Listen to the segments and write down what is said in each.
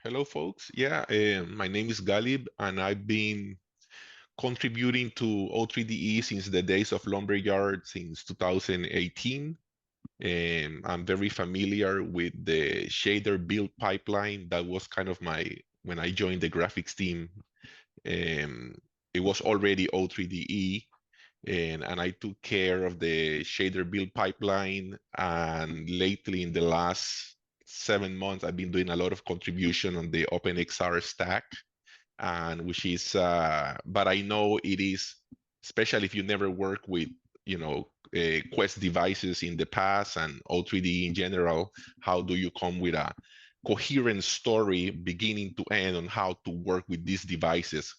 Hello, folks. Yeah, my name is Galib, and I've been contributing to O3DE since the days of Lumberyard since 2018. I'm very familiar with the shader build pipeline. That was kind of when I joined the graphics team, um, it was already O3DE, and I took care of the shader build pipeline. And lately, in the last 7 months, I've been doing a lot of contribution on the OpenXR stack, and which is, but I know it is, especially if you never work with, Quest devices in the past and O3D in general, how do you come with a coherent story beginning to end on how to work with these devices?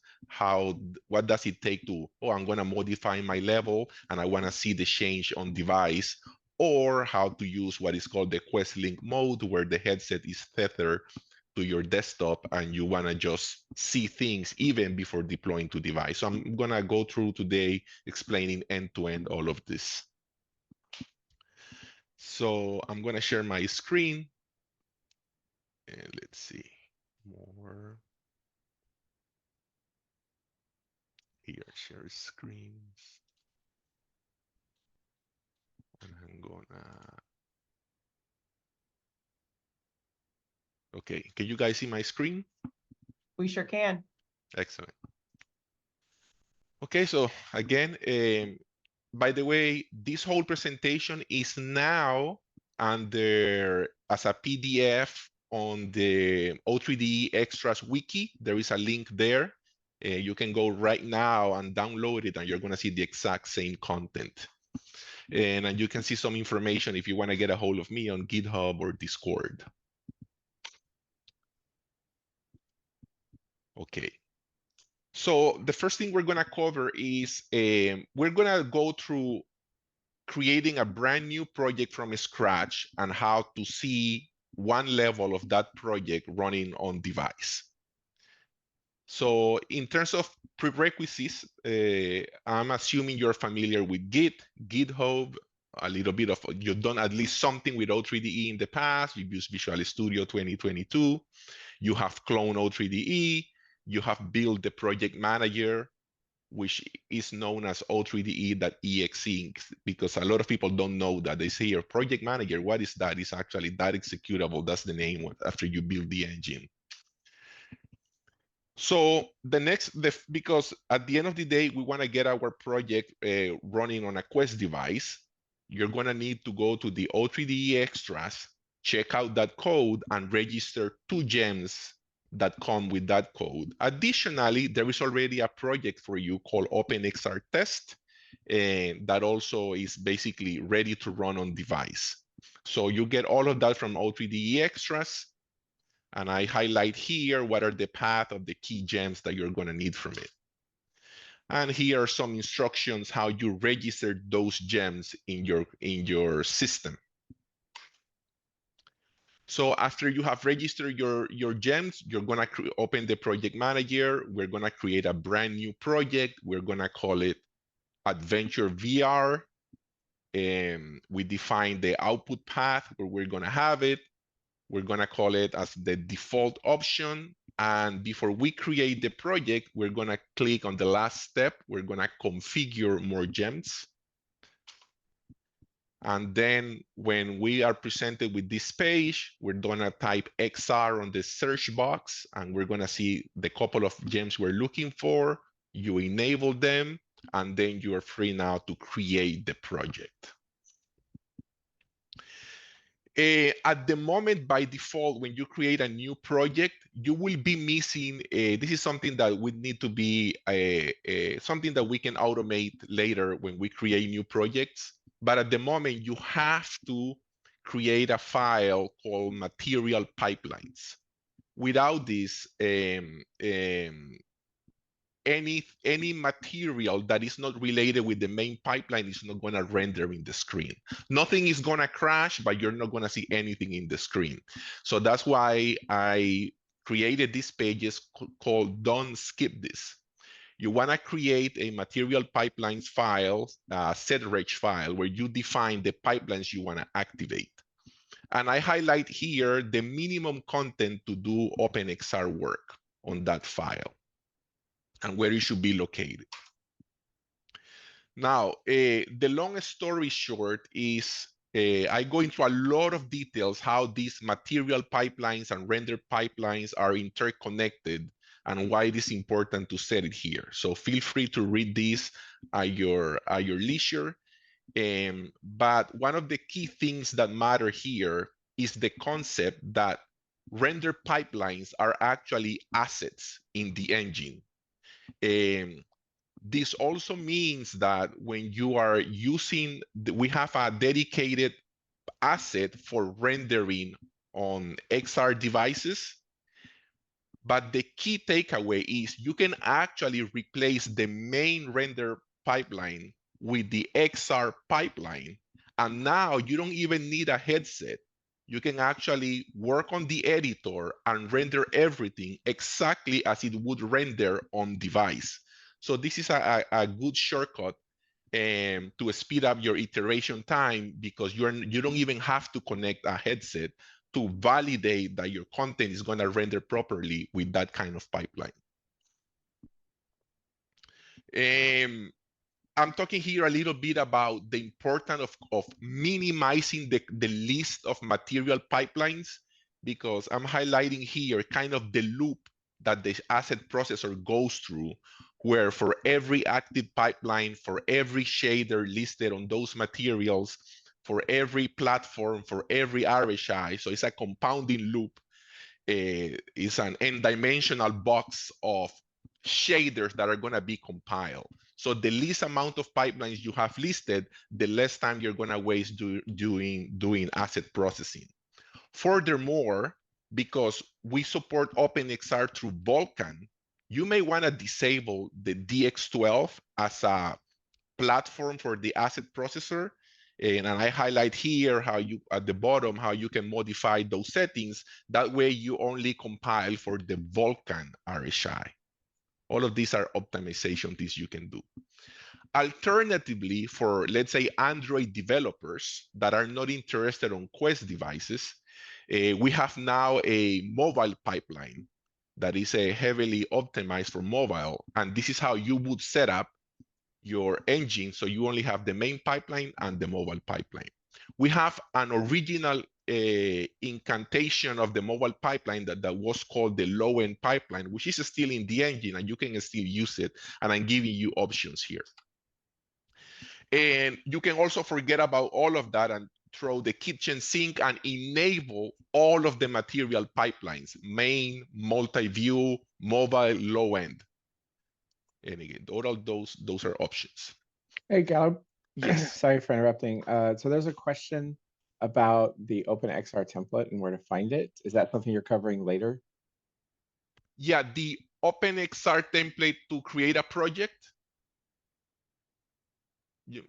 What does it take to, oh, I'm going to modify my level and I want to see the change on device, or how to use what is called the Quest Link mode, where the headset is tethered to your desktop and you want to just see things even before deploying to device. So I'm going to go through today explaining end-to-end all of this. So I'm going to share my screen. And let's see more. Here, share screens. And I'm gonna. Okay, can you guys see my screen? We sure can. Excellent. Okay, so again, by the way, this whole presentation is now under as a PDF on the O3D Extras Wiki. There is a link there. You can go right now and download it, and you're going to see the exact same content. And you can see some information if you want to get a hold of me on GitHub or Discord. Okay. So the first thing we're going to cover is we're going to go through creating a brand new project from scratch and how to see one level of that project running on device. So in terms of prerequisites, I'm assuming you're familiar with Git, GitHub, a little bit of, you've done at least something with O3DE in the past. You've used Visual Studio 2022. You have cloned O3DE. You have built the project manager, which is known as O3DE.exe, because a lot of people don't know that. They say your project manager, what is that? It's actually that executable. That's the name after you build the engine. So because at the end of the day, we want to get our project running on a Quest device, you're going to need to go to the O3DE extras, check out that code, and register 2 gems that come with that code. Additionally, there is already a project for you called OpenXR Test, that also is basically ready to run on device. So you get all of that from O3DE extras. And I highlight here what are the path of the key gems that you're going to need from it. And here are some instructions how you register those gems in your system. So after you have registered your gems, you're going to open the project manager. We're going to create a brand new project. We're going to call it Adventure VR. We define the output path where we're going to have it. We're going to call it as the default option. And before we create the project, we're going to click on the last step. We're going to configure more gems. And then when we are presented with this page, we're going to type XR on the search box, and we're going to see the couple of gems we're looking for. You enable them, and then you are free now to create the project. At the moment, by default, when you create a new project, you will be missing, this is something that would need to be something that we can automate later when we create new projects. But at the moment, you have to create a file called material pipelines. Without this, any material that is not related with the main pipeline is not going to render in the screen. Nothing is going to crash, but you're not going to see anything in the screen. So that's why I created these pages called Don't Skip This. You want to create a material pipelines file, setreg file, where you define the pipelines you want to activate. And I highlight here the minimum content to do OpenXR work on that file and where it should be located. Now, the long story short is I go into a lot of details how these material pipelines and render pipelines are interconnected and why it is important to set it here. So feel free to read this at your leisure. But one of the key things that matter here is the concept that render pipelines are actually assets in the engine. This also means that when you are using, we have a dedicated asset for rendering on XR devices. But the key takeaway is you can actually replace the main render pipeline with the XR pipeline. And now you don't even need a headset. You can actually work on the editor and render everything exactly as it would render on device. So this is a good shortcut to speed up your iteration time because you don't even have to connect a headset to validate that your content is going to render properly with that kind of pipeline. I'm talking here a little bit about the importance of minimizing the list of material pipelines, because I'm highlighting here kind of the loop that the asset processor goes through, where for every active pipeline, for every shader listed on those materials, for every platform, for every RHI, so it's a compounding loop. It's an n-dimensional box of shaders that are going to be compiled. So the least amount of pipelines you have listed, the less time you're going to waste doing asset processing. Furthermore, because we support OpenXR through Vulkan, you may want to disable the DX12 as a platform for the asset processor. And I highlight here how you, at the bottom, how you can modify those settings. That way you only compile for the Vulkan RHI. All of these are optimization things you can do. Alternatively, for let's say Android developers that are not interested on Quest devices, we have now a mobile pipeline that is heavily optimized for mobile. And this is how you would set up your engine, so you only have the main pipeline and the mobile pipeline. We have an original incantation of the mobile pipeline that was called the low-end pipeline, which is still in the engine, and you can still use it. And I'm giving you options here. And you can also forget about all of that and throw the kitchen sink and enable all of the material pipelines, main, multi-view, mobile, low-end. And again, all those are options. Hey, Galib. Yes. Sorry for interrupting. So there's a question about the OpenXR template and where to find it. Is that something you're covering later? Yeah, the OpenXR template to create a project.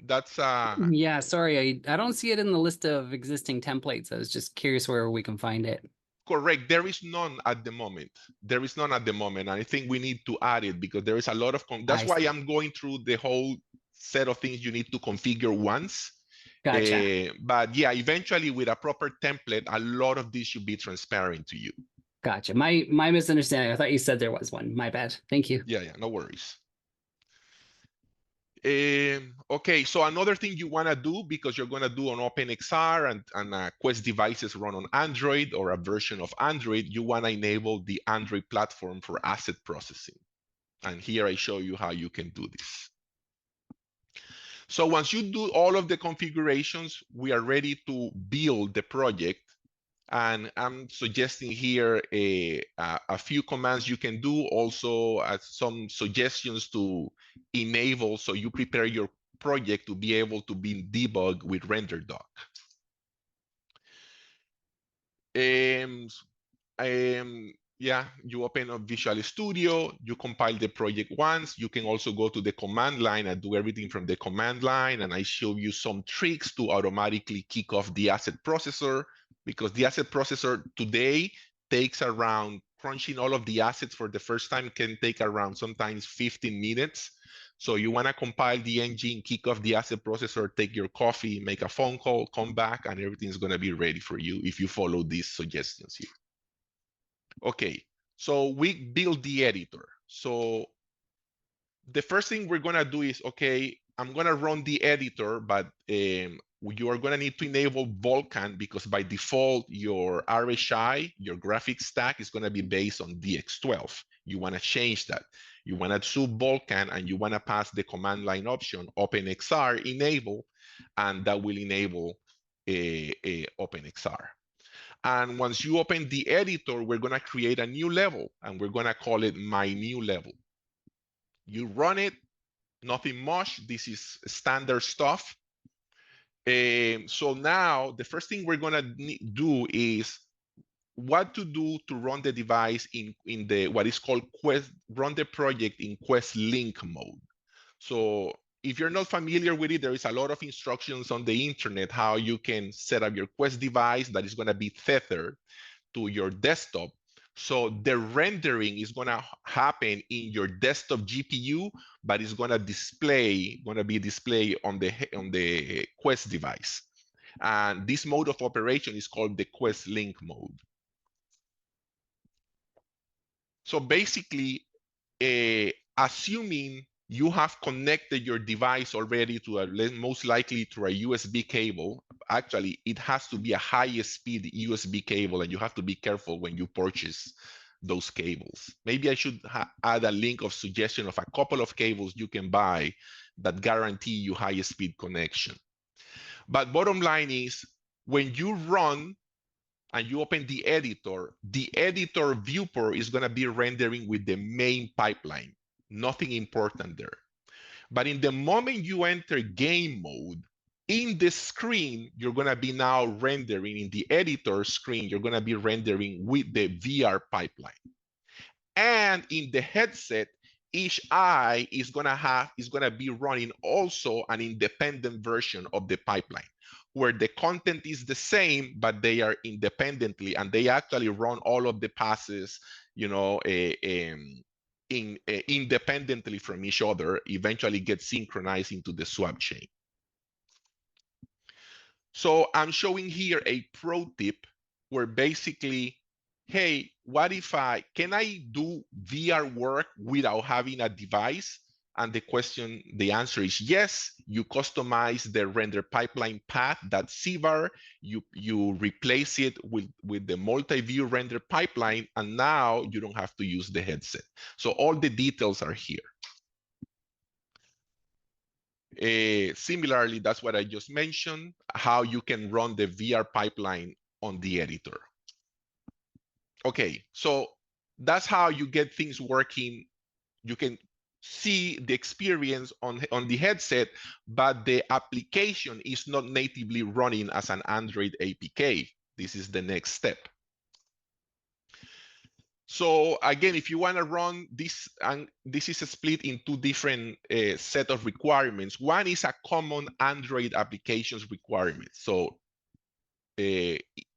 That's Yeah, sorry, I don't see it in the list of existing templates. I was just curious where we can find it. correct. There is none at the moment. There is none at the moment. And I think we need to add it because there is a lot of, that's why I'm going through the whole set of things you need to configure once. Gotcha. But yeah, eventually with a proper template, a lot of this should be transparent to you. Gotcha. My misunderstanding. I thought you said there was one. My bad. Thank you. Yeah, no worries. Okay, so another thing you want to do, because you're going to do on OpenXR and Quest devices run on Android or a version of Android, you want to enable the Android platform for asset processing. And here I show you how you can do this. So once you do all of the configurations, we are ready to build the project. And I'm suggesting here a few commands you can do, also some suggestions to enable so you prepare your project to be able to be debugged with RenderDoc. Yeah, you open up Visual Studio, you compile the project once. You can also go to the command line and do everything from the command line. And I show you some tricks to automatically kick off the asset processor, because the asset processor today takes around, crunching all of the assets for the first time can take around sometimes 15 minutes. So you want to compile the engine, kick off the asset processor, take your coffee, make a phone call, come back, and everything's going to be ready for you if you follow these suggestions here. Okay, so we build the editor. So the first thing we're going to do is, okay, I'm going to run the editor, but you are going to need to enable Vulkan because by default, your RHI, your graphics stack is going to be based on DX12. You want to change that. You want to choose Vulkan and you want to pass the command line option OpenXR enable, and that will enable OpenXR. And once you open the editor, we're going to create a new level and we're going to call it my new level. You run it, nothing much. This is standard stuff. So now the first thing we're going to do is what to do to run the device in the what is called run the project in Quest Link mode. So if you're not familiar with it, there is a lot of instructions on the internet how you can set up your Quest device that is going to be tethered to your desktop. So the rendering is going to happen in your desktop GPU, but it's going to be displayed on the Quest device. And this mode of operation is called the Quest Link mode. So basically, assuming you have connected your device already to most likely through a USB cable. Actually, it has to be a highest speed USB cable, and you have to be careful when you purchase those cables. Maybe I should add a link of suggestion of a couple of cables you can buy that guarantee you highest speed connection. But bottom line is, when you run and you open the editor viewport is going to be rendering with the main pipeline. Nothing important there. But in the moment you enter game mode, in the screen, you're going to be now rendering in the editor screen, you're going to be rendering with the VR pipeline. And in the headset, each eye is going to be running also an independent version of the pipeline, where the content is the same, but they are independently, and they actually run all of the passes, independently from each other, eventually get synchronized into the swap chain. So I'm showing here a pro tip where basically, hey, what if can I do VR work without having a device? And the answer is yes. You customize the render pipeline path, that CVAR, you replace it with the multi-view render pipeline, and now you don't have to use the headset. So all the details are here. Similarly, that's what I just mentioned, how you can run the VR pipeline on the editor. Okay, so that's how you get things working. You can see the experience on the headset, but the application is not natively running as an Android APK. This is the next step. So again, if you want to run this, and this is split in two different set of requirements. One is a common Android applications requirement. So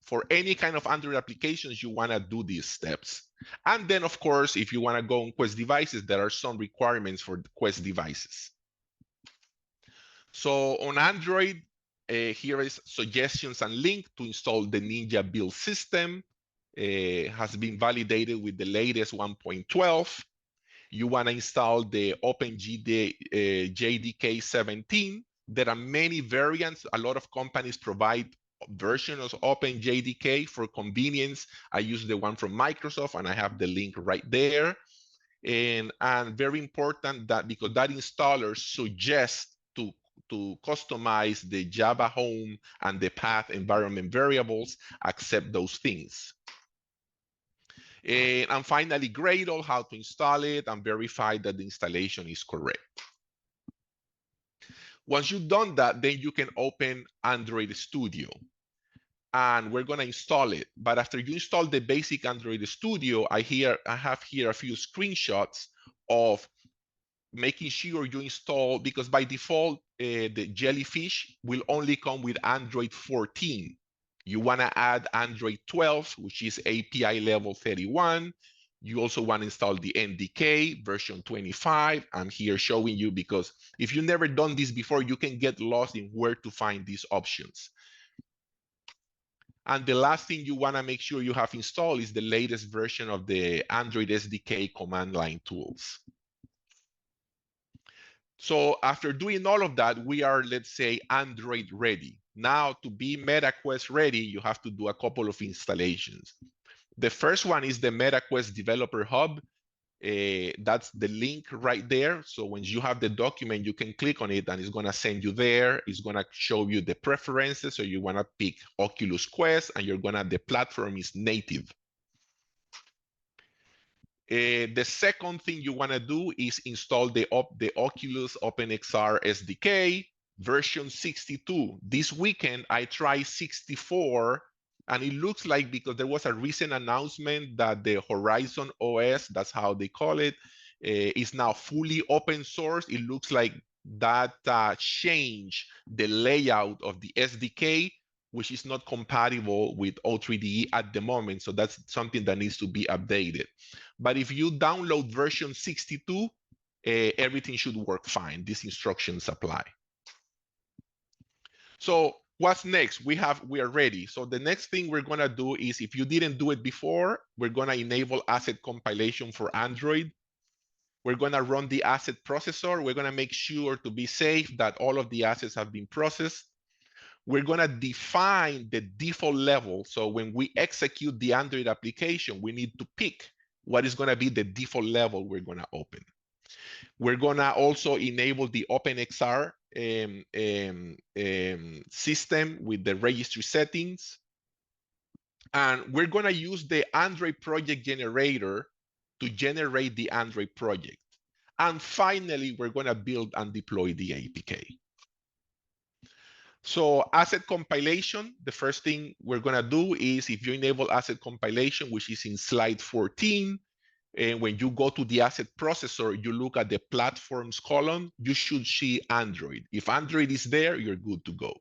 for any kind of Android applications, you want to do these steps. And then, of course, if you want to go on Quest devices, there are some requirements for the Quest devices. So on Android, here is suggestions and link to install the Ninja build system. Has been validated with the latest 1.12. You want to install the JDK 17. There are many variants. A lot of companies provide versions of OpenJDK for convenience. I use the one from Microsoft, and I have the link right there. And very important that because that installer suggests to customize the Java home and the path environment variables, accept those things. And finally, Gradle, how to install it and verify that the installation is correct. Once you've done that, then you can open Android Studio. And we're going to install it. But after you install the basic Android Studio, I have here a few screenshots of making sure you install, because by default, the Jellyfish will only come with Android 14. You want to add Android 12, which is API level 31. You also want to install the NDK version 25. I'm here showing you because if you've never done this before, you can get lost in where to find these options. And the last thing you want to make sure you have installed is the latest version of the Android SDK command line tools. So after doing all of that, we are, let's say, Android ready. Now, to be MetaQuest ready, you have to do a couple of installations. The first one is the MetaQuest Developer Hub. That's the link right there. So when you have the document, you can click on it and it's going to send you there. It's going to show you the preferences. So you want to pick Oculus Quest and the platform is native. The second thing you want to do is install the Oculus OpenXR SDK version 62. This weekend, I tried 64, and it looks like, because there was a recent announcement that the Horizon OS, that's how they call it, is now fully open source. It looks like that changed the layout of the SDK, which is not compatible with O3DE at the moment. So that's something that needs to be updated. But if you download version 62, everything should work fine. These instructions apply. So what's next? We are ready. So the next thing we're gonna do is, if you didn't do it before, we're gonna enable asset compilation for Android. We're gonna run the asset processor. We're gonna make sure to be safe that all of the assets have been processed. We're gonna define the default level. So when we execute the Android application, we need to pick what is gonna be the default level we're gonna open. We're gonna also enable the OpenXR system with the registry settings. And we're gonna use the Android project generator to generate the Android project. And finally, we're gonna build and deploy the APK. So asset compilation, the first thing we're gonna do is, if you enable asset compilation, which is in slide 14, and when you go to the asset processor, you look at the platforms column, you should see Android. If Android is there, you're good to go.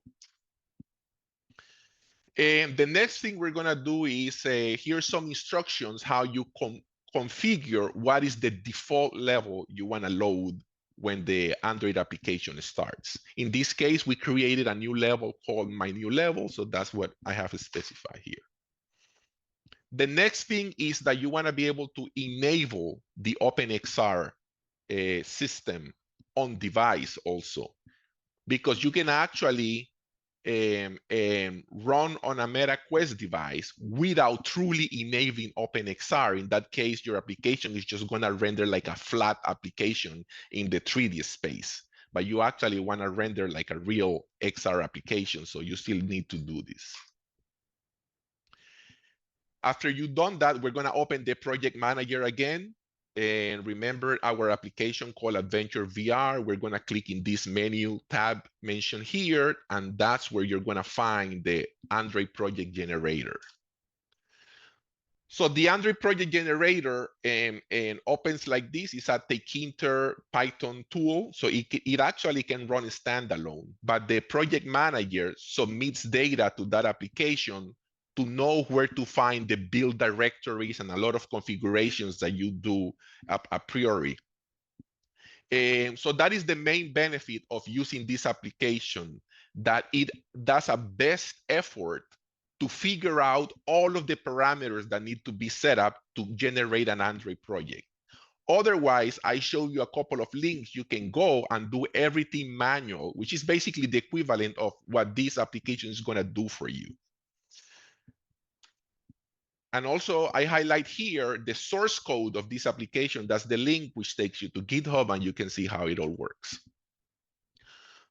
And the next thing we're gonna do is, here's some instructions how you configure what is the default level you wanna load when the Android application starts. In this case, we created a new level called My New Level, so that's what I have specified here. The next thing is that you want to be able to enable the OpenXR system on device also, because you can actually run on a MetaQuest device without truly enabling OpenXR. In that case, your application is just going to render like a flat application in the 3D space, but you actually want to render like a real XR application, so you still need to do this. After you've done that, we're going to open the project manager again. And remember our application called Adventure VR. We're going to click in this menu tab mentioned here, and that's where you're going to find the Android project generator. So the Android project generator and opens like this. It's a Tkinter Python tool. So it actually can run standalone, but the project manager submits data to that application to know where to find the build directories and a lot of configurations that you do a priori. So that is the main benefit of using this application, that it does a best effort to figure out all of the parameters that need to be set up to generate an Android project. Otherwise, I show you a couple of links. You can go and do everything manual, which is basically the equivalent of what this application is going to do for you. And also, I highlight here the source code of this application. That's the link which takes you to GitHub, and you can see how it all works.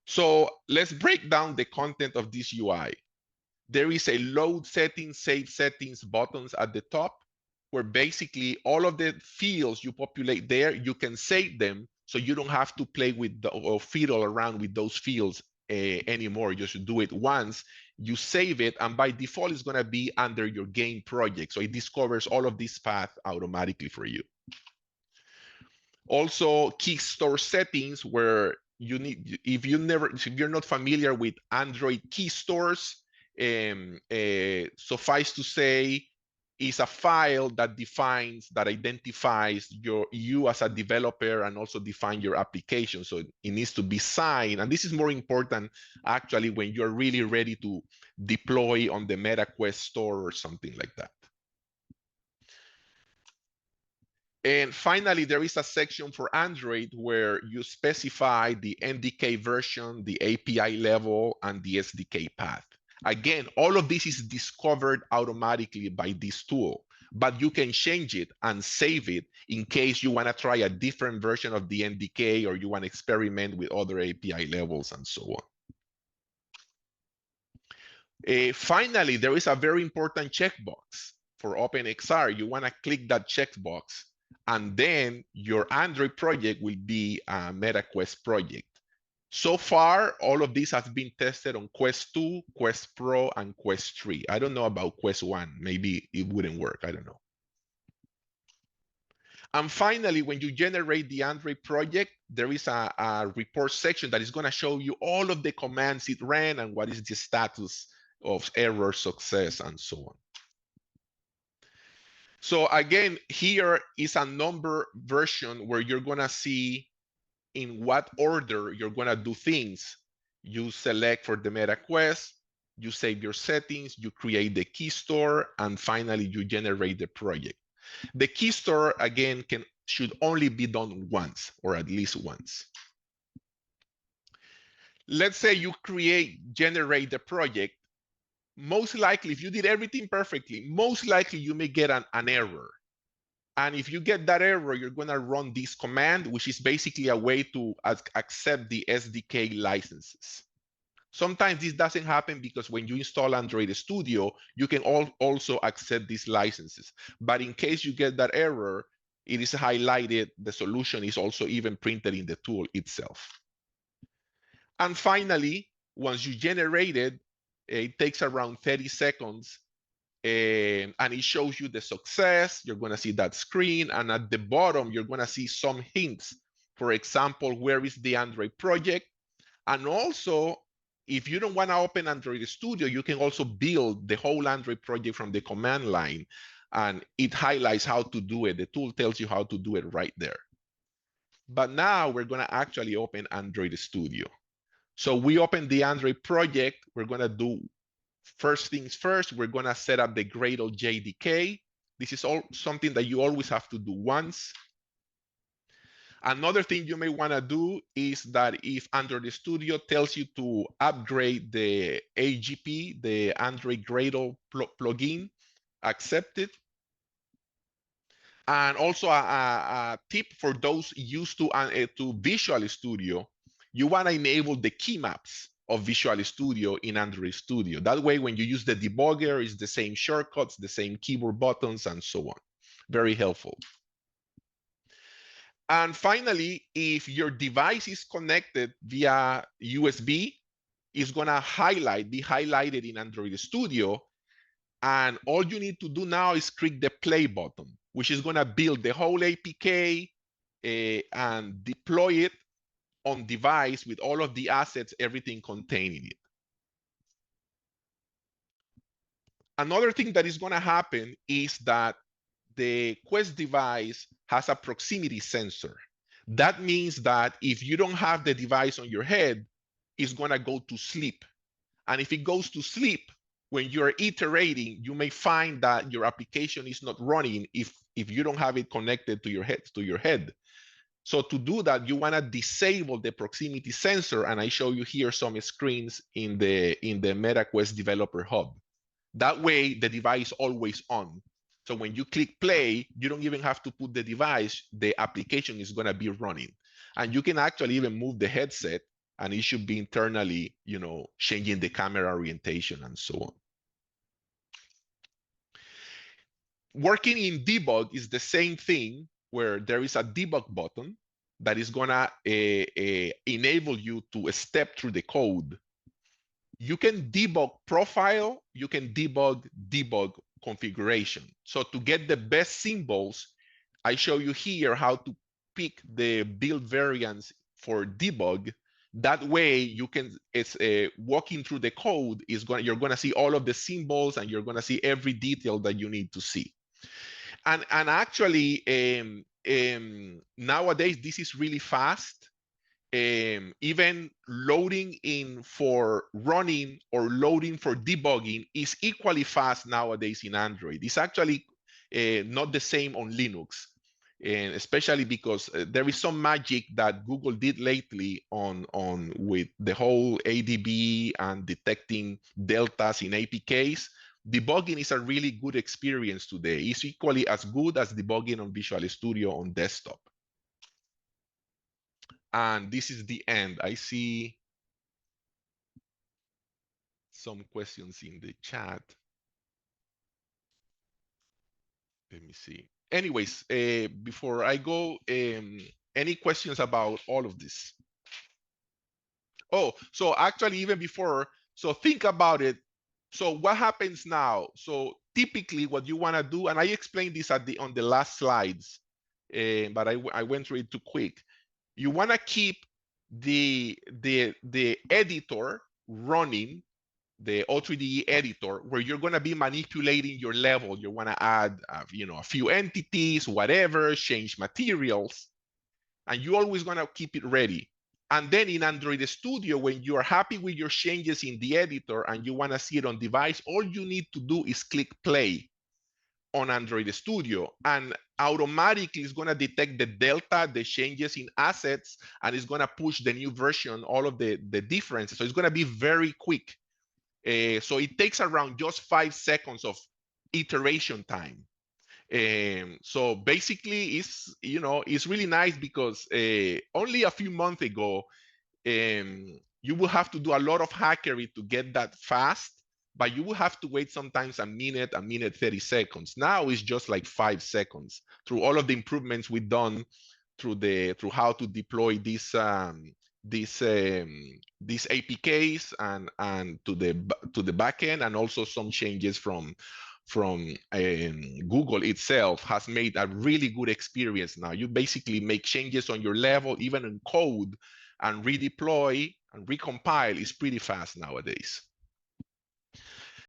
So let's break down the content of this UI. There is a load settings, save settings buttons at the top, where basically all of the fields you populate there, you can save them, so you don't have to play with or fiddle around with those fields anymore. You should do it once. You save it, and by default, it's going to be under your game project. So it discovers all of this path automatically for you. Also, key store settings, where you need, if you're not familiar with Android key stores, suffice to say, is a file that identifies you as a developer and also define your application. So it needs to be signed. And this is more important actually when you're really ready to deploy on the MetaQuest store or something like that. And finally, there is a section for Android where you specify the NDK version, the API level, and the SDK path. Again, all of this is discovered automatically by this tool, but you can change it and save it in case you want to try a different version of the NDK or you want to experiment with other API levels and so on. Finally, there is a very important checkbox for OpenXR. You want to click that checkbox, and then your Android project will be a MetaQuest project. So far, all of these has been tested on Quest 2, Quest Pro, and Quest 3. I don't know about Quest 1. Maybe it wouldn't work. I don't know. And finally, when you generate the Android project, there is a report section that is going to show you all of the commands it ran and what is the status of error, success, and so on. So again, here is a number version where you're going to see in what order you're going to do things. You select for the MetaQuest, you save your settings, you create the key store, and finally you generate the project. The key store, again, should only be done once, or at least once. Let's say you generate the project. Most likely, if you did everything perfectly, most likely you may get an error. And if you get that error, you're going to run this command, which is basically a way to accept the SDK licenses. Sometimes this doesn't happen because when you install Android Studio, you can also accept these licenses. But in case you get that error, it is highlighted. The solution is also even printed in the tool itself. And finally, once you generate it, it takes around 30 seconds. And it shows you the success. You're going to see that screen, and at the bottom you're going to see some hints. For example, where is the Android project? And also, if you don't want to open Android Studio, you can also build the whole Android project from the command line, and it highlights how to do it. The tool tells you how to do it right there. But now we're going to actually open Android Studio. So we open the Android project. We're going to do first things first, we're going to set up the Gradle JDK. This is something that you always have to do once. Another thing you may want to do is that if Android Studio tells you to upgrade the AGP, the Android Gradle plugin, accept it. And also a tip for those used to Visual Studio, you want to enable the key maps of Visual Studio in Android Studio. That way, when you use the debugger, it's the same shortcuts, the same keyboard buttons, and so on. Very helpful. And finally, if your device is connected via USB, it's going to be highlighted in Android Studio. And all you need to do now is click the play button, which is going to build the whole APK and deploy it on device with all of the assets, everything contained in it. Another thing that is going to happen is that the Quest device has a proximity sensor. That means that if you don't have the device on your head, it's going to go to sleep. And if it goes to sleep, when you're iterating, you may find that your application is not running if you don't have it connected to your head. So to do that, you want to disable the proximity sensor, and I show you here some screens in the MetaQuest Developer Hub. That way, the device is always on. So when you click play, you don't even have to put the device. The application is going to be running, and you can actually even move the headset, and it should be internally, changing the camera orientation and so on. Working in debug is the same thing, where there is a debug button that is going to enable you to step through the code. You can debug profile, you can debug configuration. So to get the best symbols, I show you here how to pick the build variants for debug. That way you can, it's walking through the code is going, you're going to see all of the symbols and you're going to see every detail that you need to see. And actually nowadays this is really fast. Even loading in for running or loading for debugging is equally fast nowadays in Android. It's actually not the same on Linux, and especially because there is some magic that Google did lately on with the whole ADB and detecting deltas in APKs. Debugging is a really good experience today. It's equally as good as debugging on Visual Studio on desktop. And this is the end. I see some questions in the chat. Let me see. Anyways, before I go, any questions about all of this? Oh, so actually even before, so think about it. So what happens now? So typically what you want to do, and I explained this at on the last slides, but I went through it too quick. You want to keep the editor running, the O3DE editor, where you're going to be manipulating your level. You want to add, a few entities, whatever, change materials, and you're always going to keep it ready. And then in Android Studio, when you are happy with your changes in the editor and you want to see it on device, all you need to do is click play on Android Studio, and automatically it's going to detect the delta, the changes in assets, and it's going to push the new version, all of the differences. So it's going to be very quick. So it takes around just 5 seconds of iteration time. So basically, it's really nice because only a few months ago, you will have to do a lot of hackery to get that fast, but you will have to wait sometimes a minute 30 seconds. Now it's just like 5 seconds through all of the improvements we've done through how to deploy these APKs and to the backend, and also some changes from Google itself has made a really good experience. Now you basically make changes on your level, even in code, and redeploy and recompile is pretty fast nowadays.